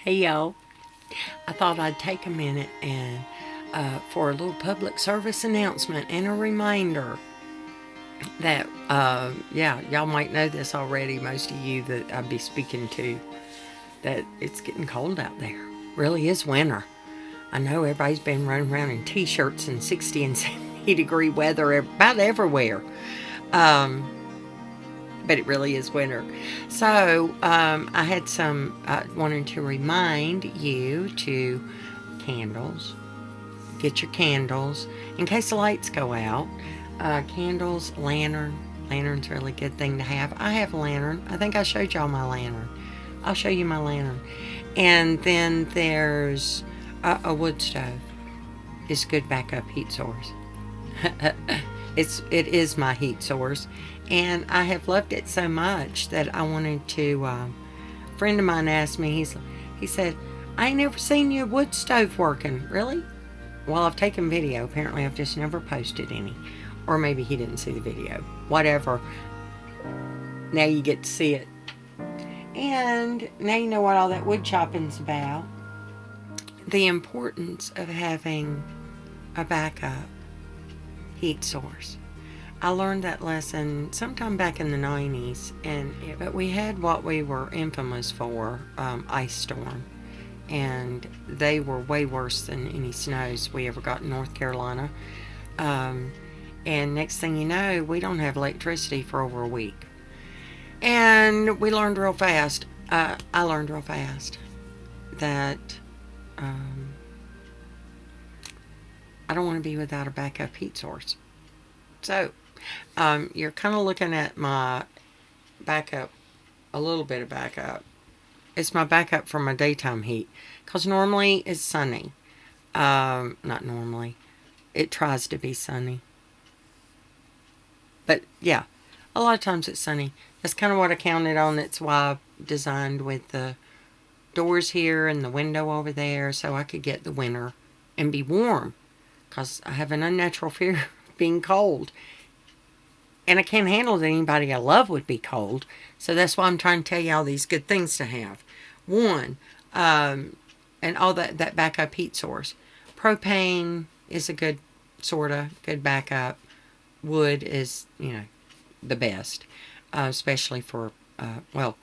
Hey y'all, I thought I'd take a minute and for a little public service announcement and a reminder that, yeah, y'all might know this already, most of you that I'd be speaking to, that it's getting cold out there. Really is winter. I know everybody's been running around in t-shirts and 60 and 70 degree weather about everywhere. But it really is winter. So I wanted to remind you to get your candles in case the lights go out. Candles, lantern's a really good thing to have. I have a lantern. I think I showed y'all my lantern. I'll show you my lantern. And then there's a wood stove. It's a good backup heat source. It is my heat source, and I have loved it so much that I wanted to. A friend of mine asked me. He said, "I ain't never seen your wood stove working." Really? Well, I've taken video. Apparently, I've just never posted any, or maybe he didn't see the video. Whatever. Now you get to see it, and now you know what all that wood chopping's about. The importance of having a backup heat source. I learned that lesson sometime back in the 90s, but we had what we were infamous for, ice storm, and they were way worse than any snows we ever got in North Carolina. And next thing you know, we don't have electricity for over a week. And we learned real fast. I learned real fast that I don't want to be without a backup heat source. So, you're kind of looking at my backup, a little bit of backup. It's my backup for my daytime heat. Because normally it's sunny. Not normally. It tries to be sunny. But, yeah, a lot of times it's sunny. That's kind of what I counted on. That's why I designed with the doors here and the window over there, so I could get the winter and be warm. Because I have an unnatural fear of being cold. And I can't handle that anybody I love would be cold. So that's why I'm trying to tell you all these good things to have. One, and all that backup heat source. Propane is a good backup. Wood is, the best. Especially for,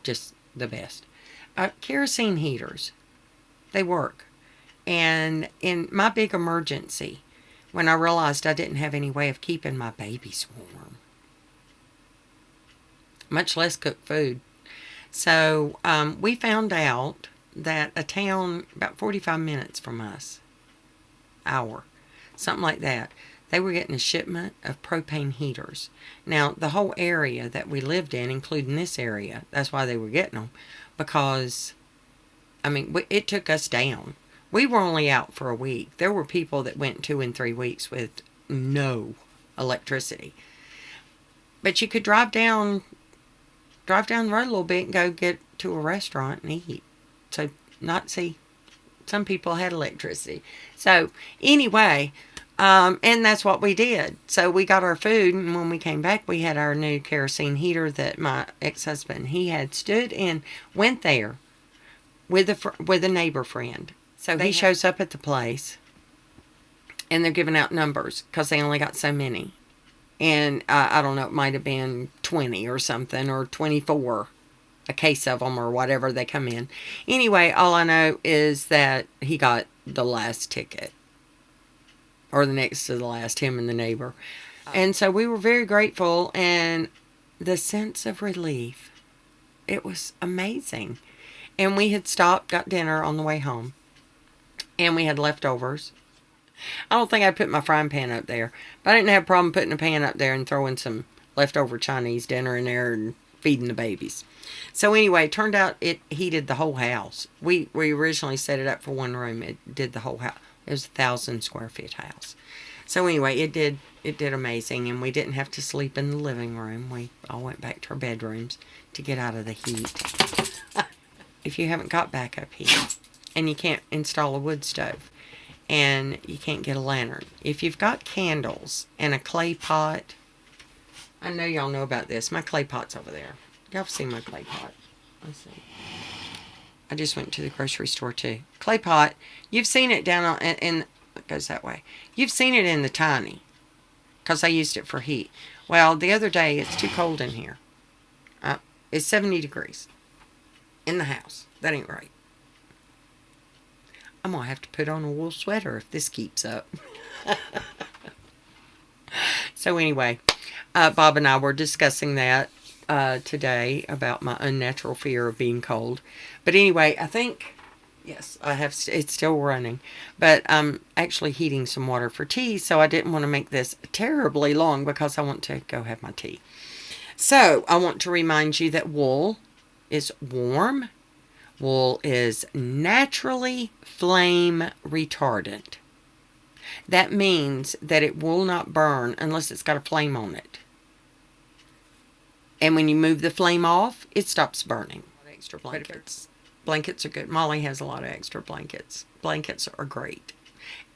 just the best. Kerosene heaters. They work. And in my big emergency, when I realized I didn't have any way of keeping my babies warm, much less cook food. So we found out that a town about 45 minutes from us, something like that, they were getting a shipment of propane heaters. Now, the whole area that we lived in, including this area, that's why they were getting them, because, it took us down. We were only out for a week. There were people that went 2 and 3 weeks with no electricity. But you could drive down the road a little bit and go get to a restaurant and eat. So, some people had electricity. So, anyway, and that's what we did. So, we got our food, and when we came back, we had our new kerosene heater that my ex-husband, he had stood and went there with a neighbor friend. So he shows up at the place, and they're giving out numbers because they only got so many. And I don't know, it might have been 20 or something, or 24, a case of them or whatever they come in. Anyway, all I know is that he got the last ticket, or the next to the last, him and the neighbor. And so we were very grateful, and the sense of relief, it was amazing. And we had stopped, got dinner on the way home. And we had leftovers. I don't think I put my frying pan up there. But I didn't have a problem putting a pan up there and throwing some leftover Chinese dinner in there and feeding the babies. So anyway, it turned out it heated the whole house. We originally set it up for one room. It did the whole house. It was a 1,000 square foot house. So anyway, it did amazing. And we didn't have to sleep in the living room. We all went back to our bedrooms to get out of the heat. If you haven't got backup heat, and you can't install a wood stove, and you can't get a lantern, if you've got candles and a clay pot, I know y'all know about this. My clay pot's over there. Y'all have seen my clay pot. Let's see. I just went to the grocery store too. Clay pot. You've seen it down on, in it goes that way. You've seen it in the tiny, because I used it for heat. Well, the other day, it's too cold in here. It's 70 degrees in the house. That ain't right. I'm going to have to put on a wool sweater if this keeps up. So anyway, Bob and I were discussing that today about my unnatural fear of being cold. But anyway, I think, yes, it's still running. But I'm actually heating some water for tea, so I didn't want to make this terribly long because I want to go have my tea. So I want to remind you that wool is warm. Wool is naturally flame retardant. That means that it will not burn unless it's got a flame on it. And when you move the flame off, it stops burning. Extra blankets. Blankets are good. Molly has a lot of extra blankets. Blankets are great.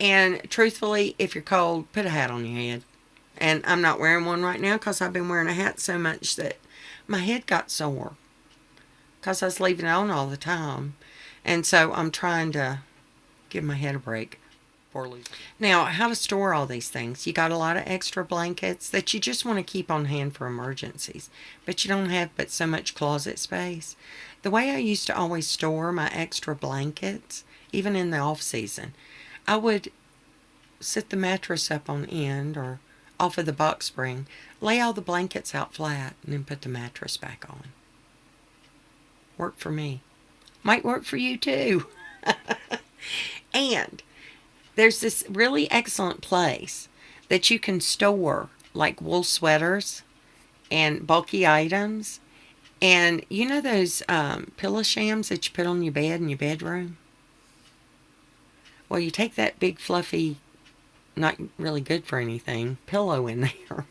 And truthfully, if you're cold, put a hat on your head. And I'm not wearing one right now because I've been wearing a hat so much that my head got sore. Because I was leaving it on all the time. And so I'm trying to give my head a break. Now, how to store all these things. You got a lot of extra blankets that you just want to keep on hand for emergencies. But you don't have but so much closet space. The way I used to always store my extra blankets, even in the off season, I would sit the mattress up on end or off of the box spring, lay all the blankets out flat, and then put the mattress back on. Worked for me. Might work for you too. And there's this really excellent place that you can store like wool sweaters and bulky items. And you know those pillow shams that you put on your bed in your bedroom? Well, you take that big fluffy, not really good for anything, pillow in there.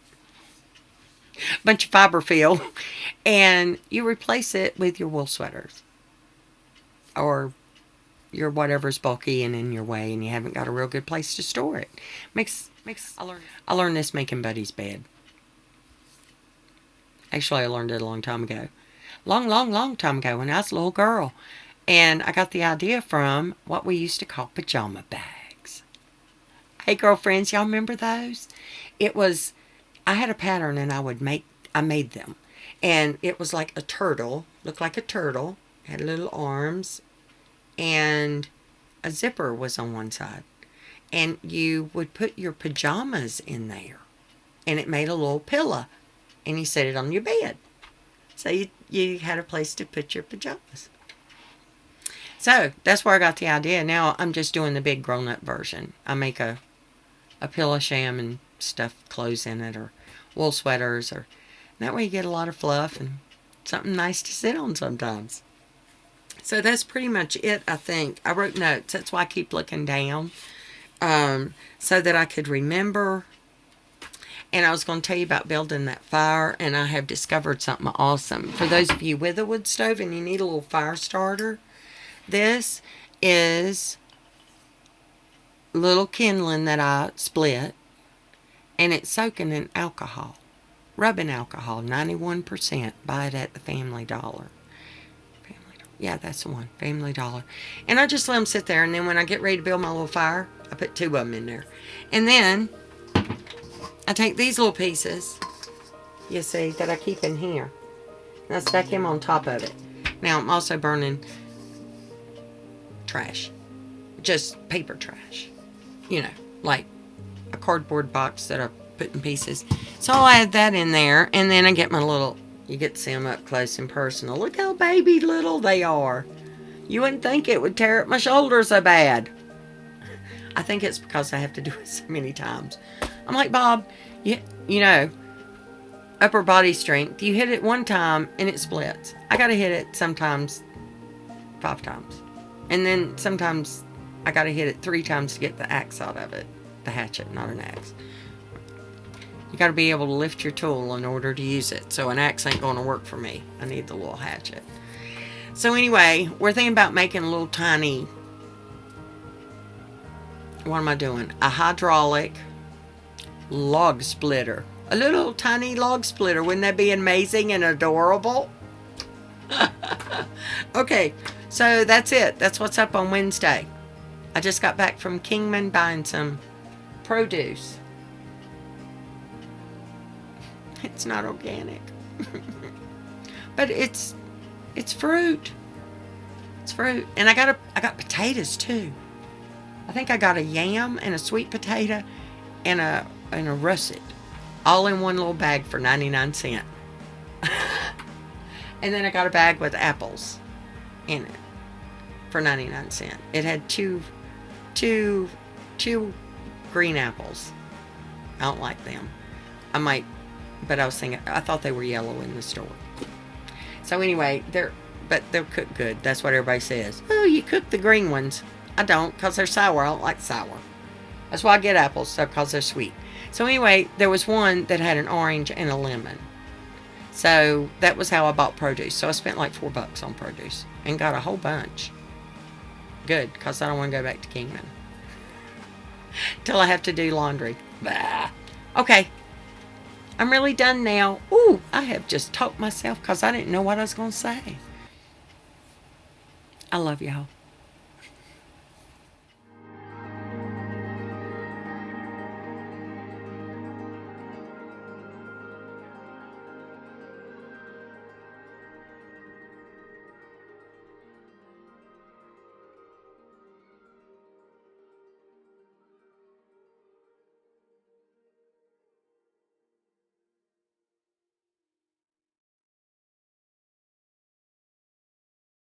Bunch of fiberfill. And you replace it with your wool sweaters. Or your whatever's bulky and in your way and you haven't got a real good place to store it. I learned this making Buddy's bed. Actually, I learned it a long time ago. Long time ago when I was a little girl. And I got the idea from what we used to call pajama bags. Hey, girlfriends, y'all remember those? I had a pattern and I made them. And it was like a turtle, looked like a turtle, had little arms, and a zipper was on one side. And you would put your pajamas in there. And it made a little pillow. And you set it on your bed. So you had a place to put your pajamas. So that's where I got the idea. Now I'm just doing the big grown-up version. I make a pillow sham and stuff clothes in it, or wool sweaters, or that way you get a lot of fluff and something nice to sit on sometimes. So that's pretty much it, I think. I wrote notes. That's why I keep looking down, so that I could remember. And I was going to tell you about building that fire, and I have discovered something awesome. For those of you with a wood stove and you need a little fire starter, this is little kindling that I split, and it's soaking in alcohol, rubbing alcohol, 91%. Buy it at the Family Dollar. Yeah, that's the one, Family Dollar. And I just let them sit there, and then when I get ready to build my little fire, I put 2 of them in there. And then I take these little pieces, you see, that I keep in here, and I stack them on top of it. Now, I'm also burning trash, just paper trash, you know, like a cardboard box that I put in pieces. So I'll add that in there, and then I get my little, you get to see them up close and personal. Look how baby little they are. You wouldn't think it would tear up my shoulder so bad. I think it's because I have to do it so many times. I'm like, Bob, you know, upper body strength, you hit it one time and it splits. I got to hit it sometimes 5 times. And then sometimes I got to hit it 3 times to get the axe out of it. The hatchet, not an axe. You got to be able to lift your tool in order to use it. So an axe ain't going to work for me. I need the little hatchet. So anyway, we're thinking about making a little tiny, what am I doing? A hydraulic log splitter. A little tiny log splitter. Wouldn't that be amazing and adorable? Okay, So that's it. That's what's up on Wednesday. I just got back from Kingman buying some produce. It's not organic. But it's fruit. It's fruit. And I got potatoes too. I think I got a yam and a sweet potato and a russet, all in one little bag for 99 cents. And then I got a bag with apples in it for 99 cents. It had two green apples. I don't like them. I might, but I was thinking, I thought they were yellow in the store. So anyway, they're cooked good. That's what everybody says. Oh, you cook the green ones. I don't, because they're sour. I don't like sour. That's why I get apples, so because they're sweet. So anyway, there was one that had an orange and a lemon. So that was how I bought produce. So I spent like $4 on produce and got a whole bunch. Good, because I don't want to go back to Kingman till I have to do laundry. Bah. Okay, I'm really done now. Ooh, I have just talked myself because I didn't know what I was going to say. I love y'all.